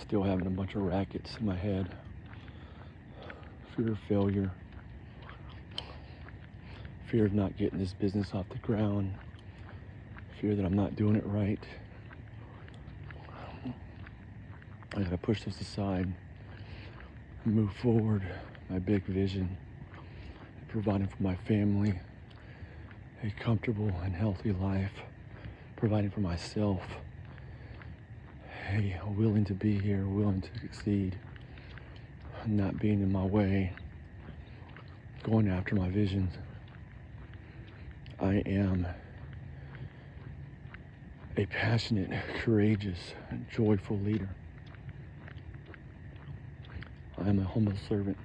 Still having a bunch of rackets in my head. Fear of failure. Fear of not getting this business off the ground. Fear that I'm not doing it right. I gotta push this aside and move forward. My big vision, providing for my family a comfortable and healthy life, providing for myself, hey, willing to be here, willing to succeed, not being in my way, going after my visions. I am a passionate, courageous, and joyful leader. I am a humble servant.